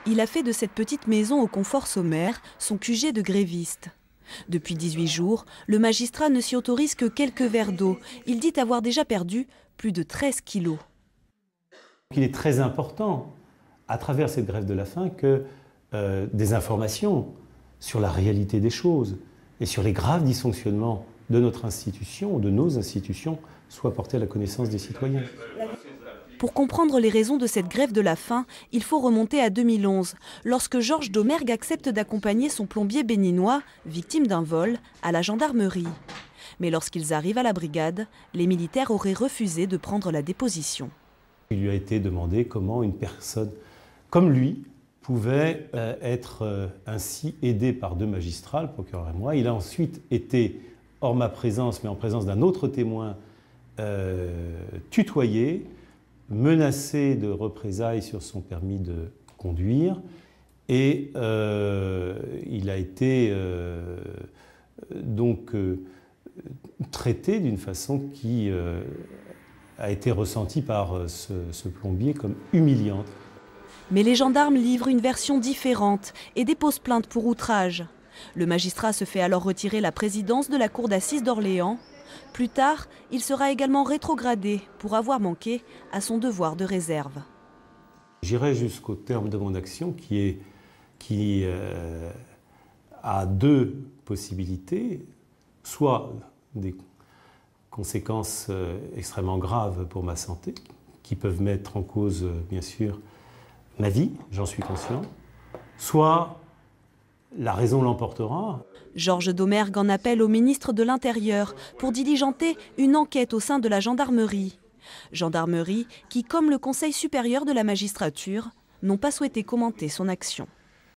Il a fait de cette petite maison au confort sommaire son QG de gréviste. Depuis 18 jours, le magistrat ne s'y autorise que quelques verres d'eau. Il dit avoir déjà perdu plus de 13 kilos. Il est très important, à travers cette grève de la faim, que des informations sur la réalité des choses et sur les graves dysfonctionnements de notre institution ou de nos institutions soient portées à la connaissance des citoyens. Pour comprendre les raisons de cette grève de la faim, il faut remonter à 2011, lorsque Georges Domergue accepte d'accompagner son plombier béninois, victime d'un vol, à la gendarmerie. Mais lorsqu'ils arrivent à la brigade, les militaires auraient refusé de prendre la déposition. Il lui a été demandé comment une personne comme lui pouvait être ainsi aidée par deux magistrats, le procureur et moi. Il a ensuite été, hors ma présence, mais en présence d'un autre témoin, tutoyé, menacé de représailles sur son permis de conduire, et il a été donc traité d'une façon qui a été ressentie par ce plombier comme humiliante. Mais les gendarmes livrent une version différente et déposent plainte pour outrage. Le magistrat se fait alors retirer la présidence de la cour d'assises d'Orléans. Plus tard, il sera également rétrogradé pour avoir manqué à son devoir de réserve. J'irai jusqu'au terme de mon action qui a deux possibilités, soit des conséquences extrêmement graves pour ma santé, qui peuvent mettre en cause, bien sûr, ma vie, j'en suis conscient, soit la raison l'emportera. Georges Domergue en appelle au ministre de l'Intérieur pour diligenter une enquête au sein de la gendarmerie. Gendarmerie qui, comme le Conseil supérieur de la magistrature, n'ont pas souhaité commenter son action.